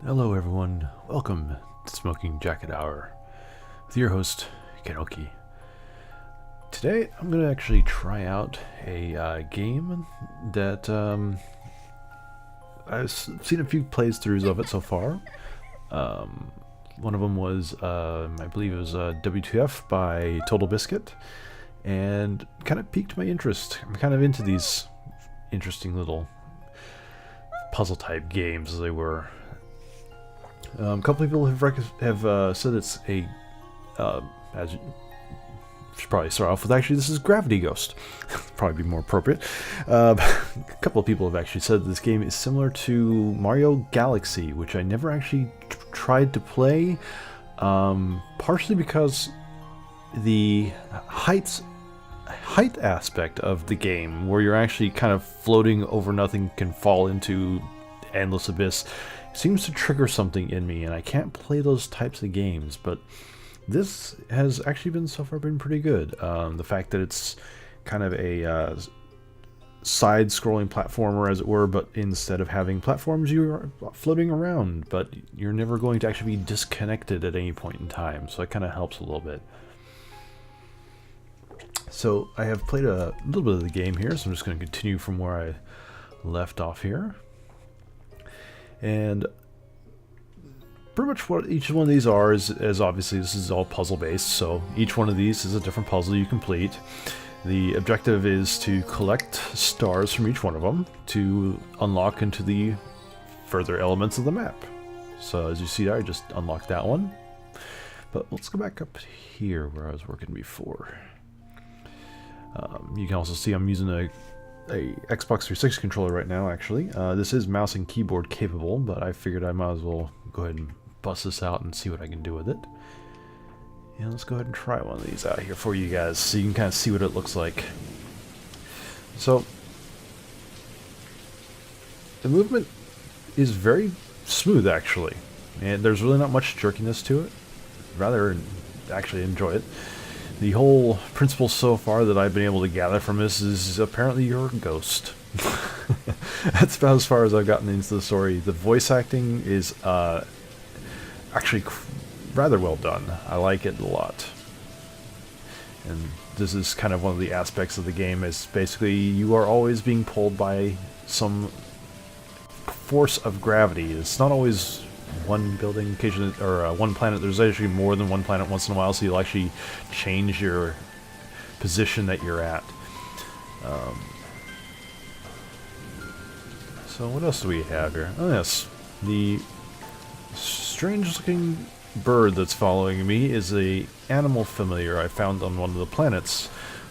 Hello everyone, welcome to Smoking Jacket Hour with your host, Ken-Ohki. Today I'm going to actually try out a game that I've seen a few plays-throughs of it so far. One of them was, I believe it was WTF by TotalBiscuit, and kind of piqued my interest. I'm kind of into these interesting little puzzle-type games, as they were. A couple people have said it's a, as you should probably start off with, actually this is Gravity Ghost. Probably be more appropriate. A couple of people have actually said this game is similar to Mario Galaxy, which I never actually tried to play, partially because the height aspect of the game, where you're actually kind of floating over nothing, can fall into endless abyss, seems to trigger something in me, and I can't play those types of games. But this has actually been so far been pretty good. The fact that it's kind of a side-scrolling platformer, as it were, but instead of having platforms, you're floating around, but you're never going to actually be disconnected at any point in time, so it kind of helps a little bit. So I have played a little bit of the game here, so I'm just going to continue from where I left off here. And pretty much what each one of these are is obviously this is all puzzle based, so each one of these is a different puzzle you complete. The objective is to collect stars from each one of them to unlock into the further elements of the map. So as you see there, I just unlocked that one. But let's go back up here where I was working before. You can also see I'm using a Xbox 360 controller right now, actually. This is mouse and keyboard capable, but I figured I might as well go ahead and bust this out and see what I can do with it. And let's go ahead and try one of these out here for you guys, so you can kind of see what it looks like. So, the movement is very smooth, actually, and there's really not much jerkiness to it. Rather, actually enjoy it. The whole principle so far that I've been able to gather from this is apparently you're a ghost. That's about as far as I've gotten into the story. The voice acting is actually rather well done. I like it a lot. And this is kind of one of the aspects of the game, is basically you are always being pulled by some force of gravity. It's not always one building, occasionally, or one planet. There's actually more than one planet once in a while, so you'll actually change your position that you're at. So what else do we have here? Oh yes, the strange-looking bird that's following me is a animal familiar I found on one of the planets.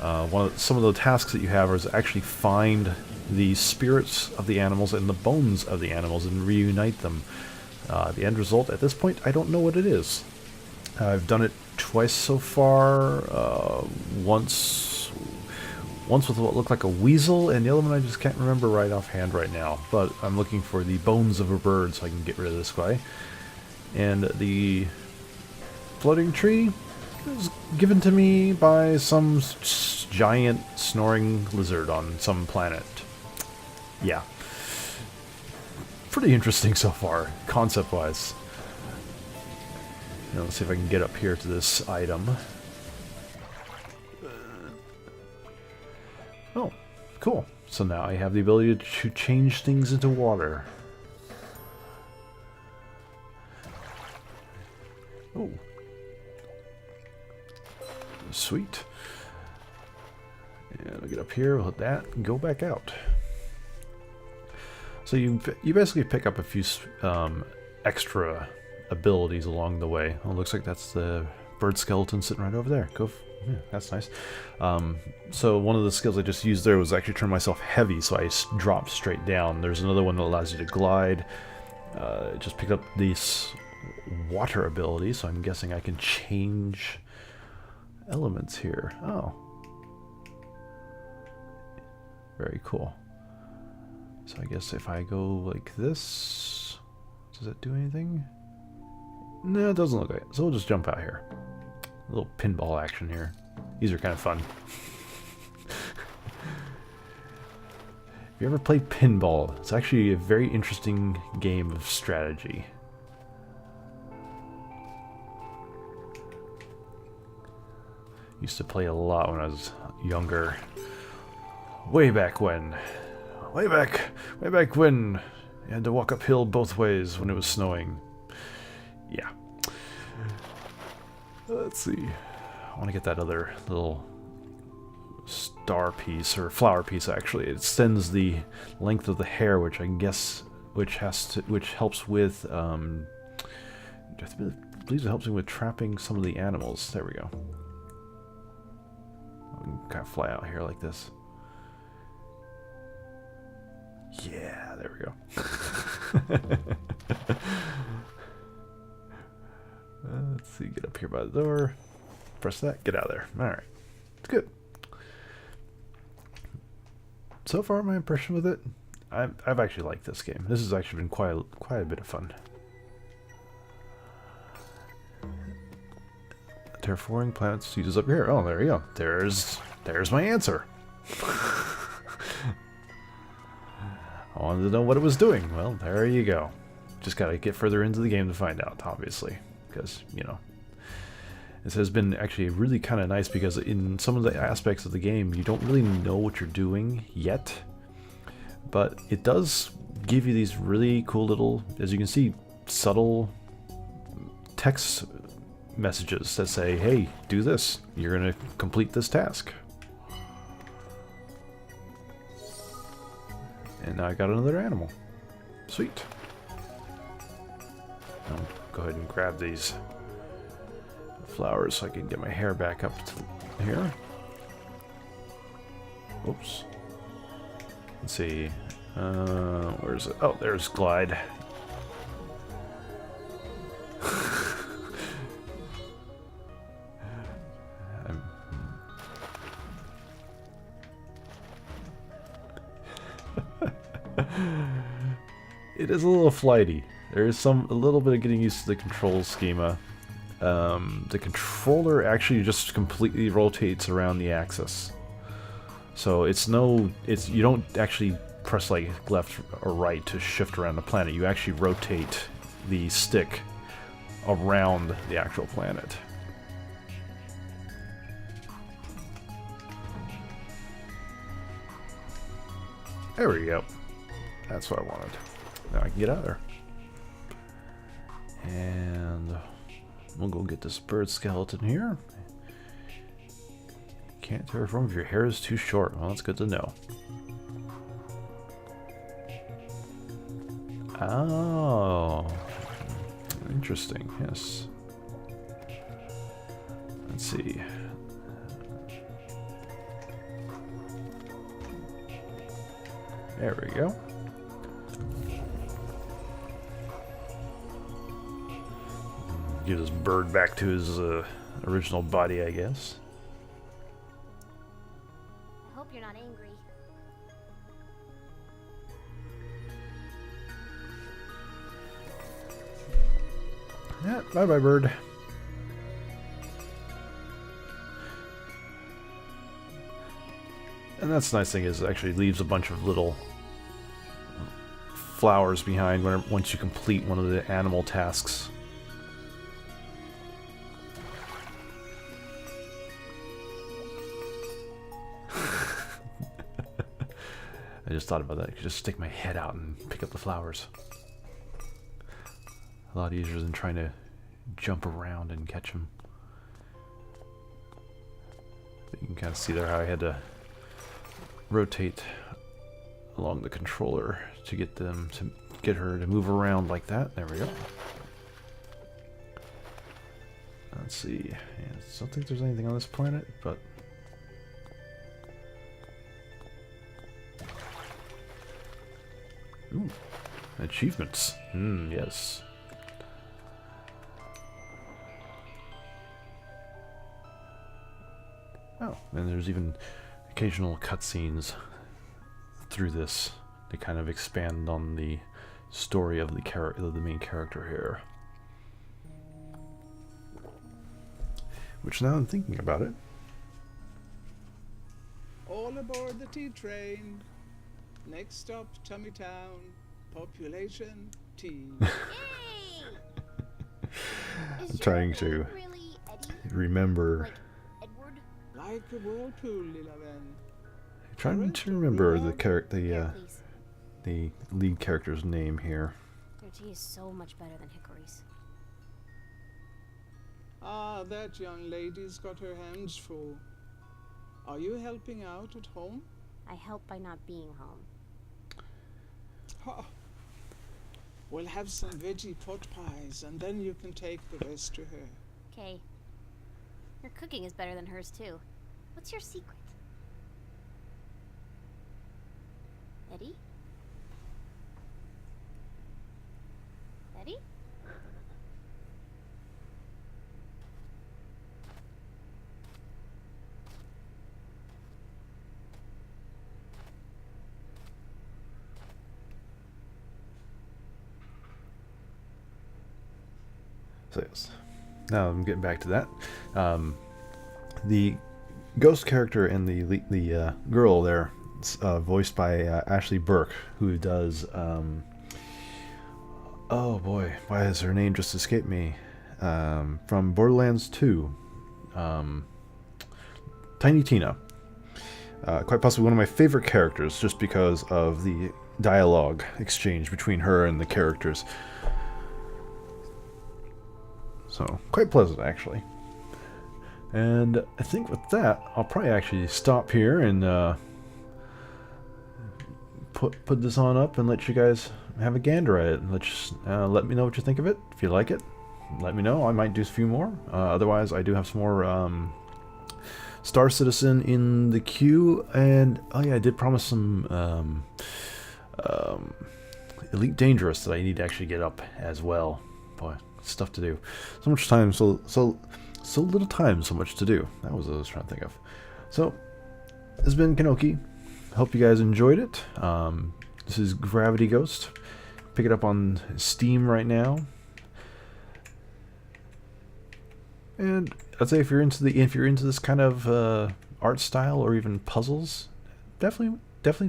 Some of the tasks that you have is actually find the spirits of the animals and the bones of the animals and reunite them. The end result, at this point, I don't know what it is. I've done it twice so far. Once with what looked like a weasel, and the other one I just can't remember right offhand right now. But I'm looking for the bones of a bird so I can get rid of this guy. And the floating tree was given to me by some giant snoring lizard on some planet. Yeah. Pretty interesting so far, concept-wise. Now, let's see if I can get up here to this item. Oh, cool. So now I have the ability to change things into water. Oh. Sweet. And I'll get up here, we'll hit that, and go back out. So you basically pick up a few extra abilities along the way. Oh, it looks like that's the bird skeleton sitting right over there. Yeah, that's nice. So one of the skills I just used there was actually turn myself heavy, so I dropped straight down. There's another one that allows you to glide. Just pick up this water ability, so I'm guessing I can change elements here. Oh. Very cool. So I guess if I go like this, does that do anything? No, it doesn't look like it. So we'll just jump out here. A little pinball action here. These are kind of fun. If you ever played pinball, it's actually a very interesting game of strategy. Used to play a lot when I was younger. Way back when. Way back when you had to walk uphill both ways when it was snowing. Yeah. Let's see. I want to get that other little star piece, or flower piece actually. It extends the length of the hair, which I guess which helps with I believe it helps me with trapping some of the animals. There we go. I can kind of fly out here like this. Yeah, there we go. Let's see, get up here by the door. Press that, get out of there. Alright, it's good. So far, my impression with it, I've actually liked this game. This has actually been quite a bit of fun. Terraforming planets uses up here. Oh, there you go. There's my answer. I wanted to know what it was doing. Well, there you go. Just gotta get further into the game to find out, obviously. Because, you know, this has been actually really kind of nice because in some of the aspects of the game, you don't really know what you're doing yet. But it does give you these really cool little, as you can see, subtle text messages that say, hey, do this. You're going to complete this task. And now I got another animal. Sweet. I'll go ahead and grab these flowers so I can get my hair back up to here. Oops. Let's see. Where is it? Oh, there's Glide. It is a little flighty. There is a little bit of getting used to the control schema. The controller actually just completely rotates around the axis. So you don't actually press like left or right to shift around the planet. You actually rotate the stick around the actual planet. There we go. That's what I wanted. Now I can get out of there. And we'll go get this bird skeleton here. Can't terraform if your hair is too short. Well, that's good to know. Oh. Interesting, yes. Let's see. There we go. Give this bird back to his original body, I guess. I hope you're not angry. Yeah, bye-bye, bird. And that's the nice thing is it actually leaves a bunch of little flowers behind once you complete one of the animal tasks. I just thought about that. I could just stick my head out and pick up the flowers. A lot easier than trying to jump around and catch them. But you can kind of see there how I had to rotate along the controller to get her to move around like that. There we go. Let's see. Yeah, I don't think there's anything on this planet, but ooh, achievements. Yes. Oh, and there's even occasional cutscenes through this to kind of expand on the story of the main character here. Which, now I'm thinking about it, all aboard the T train. Next stop, Tummy Town. Population T. I'm trying to remember like a whirlpool, Lilaven. Trying to remember the Here, please. the lead character's name here. Their tea is so much better than Hickory's. Ah, that young lady's got her hands full. Are you helping out at home? I help by not being home. Ha! We'll have some veggie pot pies, and then you can take the rest to her. Okay. Your cooking is better than hers, too. What's your secret? Eddie? Eddie? So yes, now I'm getting back to that. The ghost character and the girl there, voiced by Ashley Burke, who does oh boy, why has her name just escaped me? From Borderlands 2, Tiny Tina. Quite possibly one of my favorite characters, just because of the dialogue exchange between her and the characters. So, quite pleasant, actually. And I think with that, I'll probably actually stop here and put this on up and let you guys have a gander at it. And let me know what you think of it. If you like it, let me know. I might do a few more. Otherwise, I do have some more Star Citizen in the queue. And, oh yeah, I did promise some Elite Dangerous that I need to actually get up as well. Boy, stuff to do. So much time, so little time, so much to do. That was what I was trying to think of. So, this has been Ken-Ohki. Hope you guys enjoyed it. This is Gravity Ghost. Pick it up on Steam right now. And I'd say if you're into this kind of art style or even puzzles, definitely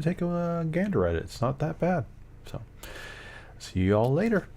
take a gander at it. It's not that bad. So, see you all later.